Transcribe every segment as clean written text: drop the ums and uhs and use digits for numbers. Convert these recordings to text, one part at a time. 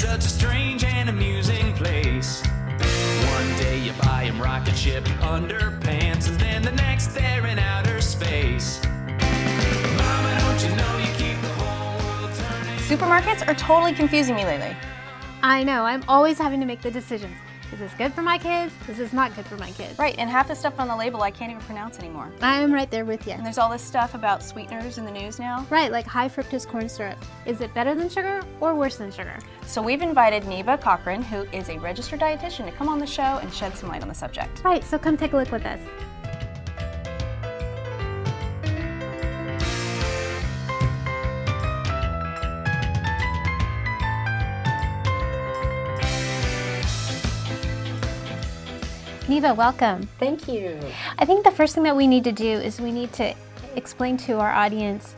such a strange and amusing place. One day you buy 'em rocket ship underpants, and then the next they're in outer space. Mama, don't you know you keep the whole world turning? Supermarkets are totally confusing me lately. I know, I'm always having to make the decisions. Is this good for my kids? Is this not good for my kids? Right, and half the stuff on the label I can't even pronounce anymore. I'm right there with you. And there's all this stuff about sweeteners in the news now. Right, like high fructose corn syrup. Is it better than sugar or worse than sugar? So we've invited Neva Cochran, who is a registered dietitian, to come on the show and shed some light on the subject. Right, so come take a look with us. Neva, welcome. Thank you. I think the first thing that we need to do is we need to explain to our audience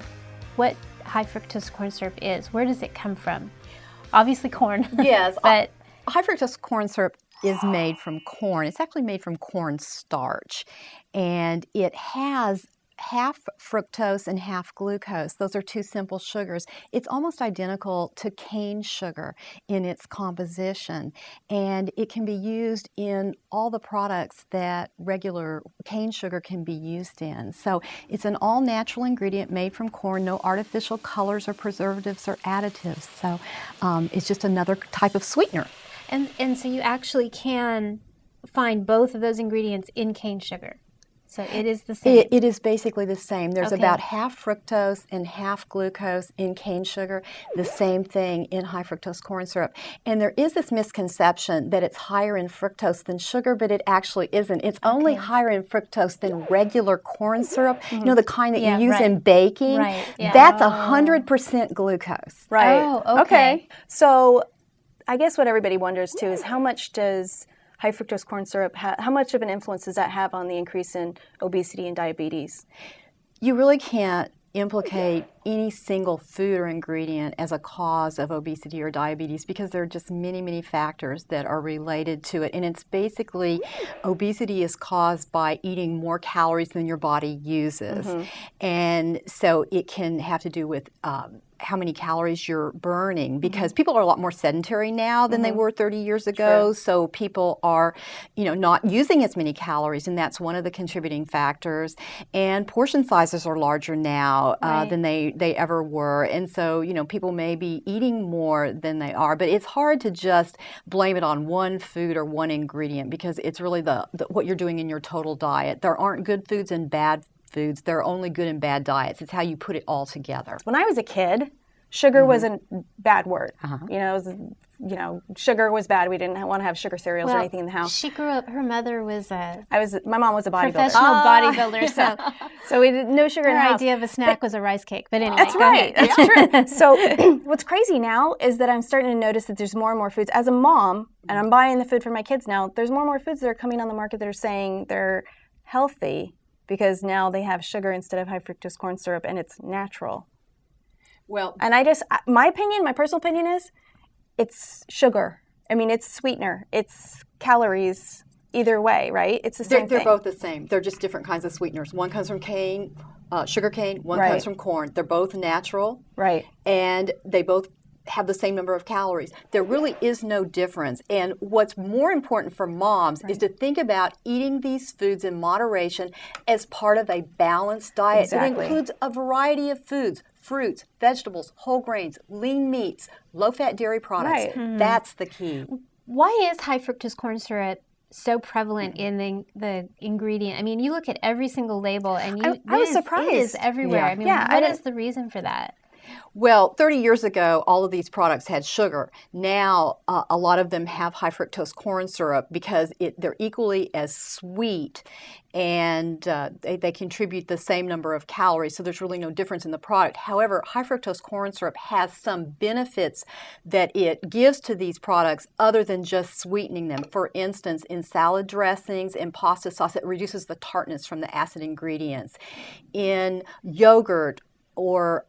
what high fructose corn syrup is. Where does it come from? Obviously corn. Yes, but high fructose corn syrup is made from corn. It's actually made from corn starch, and it has half fructose and half glucose. Those are two simple sugars. It's almost identical to cane sugar in its composition, and it can be used in all the products that regular cane sugar can be used in. So it's an all-natural ingredient made from corn, no artificial colors or preservatives or additives. So it's just another type of sweetener. and so you actually can find both of those ingredients in cane sugar. So it is the same. It is basically the same. There's Okay. about half fructose and half glucose in cane sugar, the same thing in high fructose corn syrup. And there is this misconception that it's higher in fructose than sugar, but it actually isn't. It's only higher in fructose than regular corn syrup, you know, the kind that Yeah, you use right. in baking. Right, yeah. That's 100% glucose. Right. Oh, okay. So I guess what everybody wonders too is how much does high fructose corn syrup, how much of an influence does that have on the increase in obesity and diabetes? You really can't implicate any single food or ingredient as a cause of obesity or diabetes because there are just many, many factors that are related to it. And it's basically, obesity is caused by eating more calories than your body uses. And so it can have to do with how many calories you're burning because people are a lot more sedentary now than they were 30 years ago. True. So people are, not using as many calories, and that's one of the contributing factors. And portion sizes are larger now than they ever were. And so, people may be eating more than they are, but it's hard to just blame it on one food or one ingredient because it's really the what you're doing in your total diet. There aren't good foods and bad foods. There are only good and bad diets. It's how you put it all together. When I was a kid, sugar was a bad word. Sugar was bad. We didn't want to have sugar cereals or anything in the house. She grew up, her mother was a My mom was a bodybuilder. professional bodybuilder, So we did no sugar in her the house. idea of a snack was a rice cake. But anyway, That's go right. ahead. That's true. So what's crazy now is that I'm starting to notice that there's more and more foods. As a mom, and I'm buying the food for my kids now, there's more and more foods that are coming on the market that are saying they're healthy because now they have sugar instead of high fructose corn syrup and it's natural. Well, And my personal opinion is it's sugar. I mean, it's sweetener. It's calories either way, right? It's the same they're thing. both the same. They're just different kinds of sweeteners. One comes from cane, sugar cane. One Right. comes from corn. They're both natural. Right. And they both have the same number of calories. There really is no difference. And what's more important for moms is to think about eating these foods in moderation as part of a balanced diet. Exactly. It includes a variety of foods, fruits, vegetables, whole grains, lean meats, low-fat dairy products. Right. That's the key. Why is high fructose corn syrup so prevalent in the ingredient? I mean, you look at every single label and I was surprised. It is everywhere. Yeah. I mean, Yeah, I what didn't- is the reason for that? Well, 30 years ago, all of these products had sugar. Now, a lot of them have high fructose corn syrup because they're equally as sweet and they contribute the same number of calories, so there's really no difference in the product. However, high fructose corn syrup has some benefits that it gives to these products other than just sweetening them. For instance, in salad dressings and pasta sauce, it reduces the tartness from the acid ingredients. In yogurt or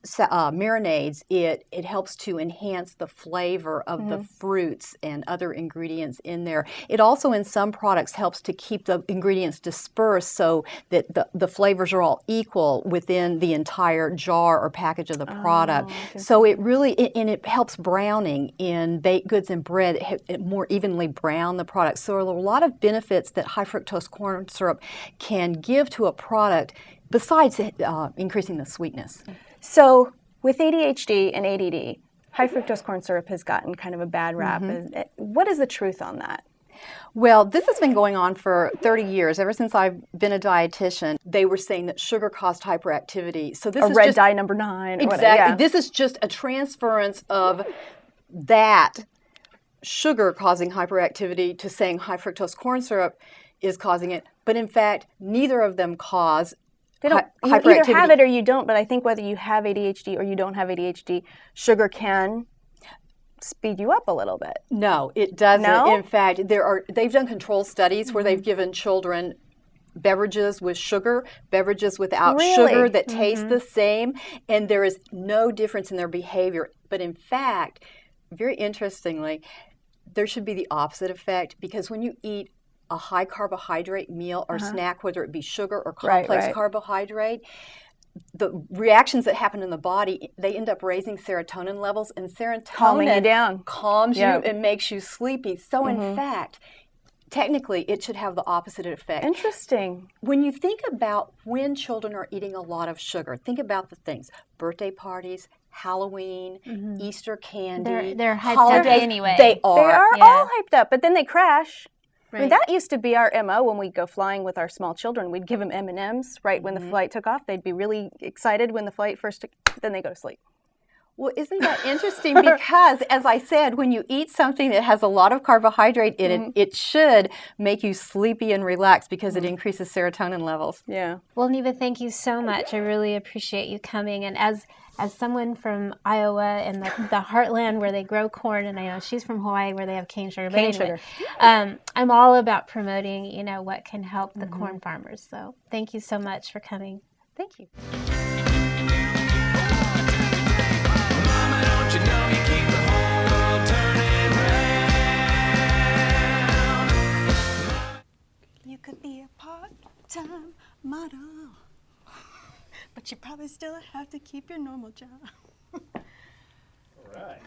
marinades, it helps to enhance the flavor of the fruits and other ingredients in there. It also, in some products, helps to keep the ingredients dispersed so that the flavors are all equal within the entire jar or package of the product. So it really, and it helps browning in baked goods and bread. It more evenly brown the product. So there are a lot of benefits that high fructose corn syrup can give to a product besides increasing the sweetness. So with ADHD and ADD, high fructose corn syrup has gotten kind of a bad rap. What is the truth on that? Well, this has been going on for 30 years. Ever since I've been a dietitian, they were saying that sugar caused hyperactivity. So this is red just dye number 9. Exactly. Yeah. This is just a transference of that sugar causing hyperactivity to saying high fructose corn syrup is causing it. But in fact, neither of them cause You either have it or you don't, but I think whether you have ADHD or you don't have ADHD, sugar can speed you up a little bit. No, it doesn't. No? In fact, they've done control studies where they've given children beverages with sugar, beverages without sugar that taste the same, and there is no difference in their behavior. But in fact, very interestingly, there should be the opposite effect, because when you eat a high carbohydrate meal or snack, whether it be sugar or complex carbohydrate, the reactions that happen in the body, they end up raising serotonin levels, and serotonin Calming you down. calms you and makes you sleepy. So in fact, technically, it should have the opposite effect. Interesting. When you think about when children are eating a lot of sugar, think about the things: birthday parties, Halloween, Easter candy. They're hyped holidays. up anyway. They are. They are all hyped up, but then they crash. I mean, Right. that used to be our MO when we'd go flying with our small children. We'd give them M&Ms right when the flight took off. They'd be really excited when the flight first took, then they go to sleep. Well, isn't that interesting? Because, as I said, when you eat something that has a lot of carbohydrate in it, it should make you sleepy and relaxed because it increases serotonin levels. Yeah. Well, Neva, thank you so much. I really appreciate you coming. And as someone from Iowa and the heartland where they grow corn, and I know she's from Hawaii where they have cane sugar. Cane sugar. I'm all about promoting, what can help the corn farmers. So thank you so much for coming. Thank you. Mama, don't you know you keep the whole world turning round? You could be a part-time model, but you probably still have to keep your normal job. All right.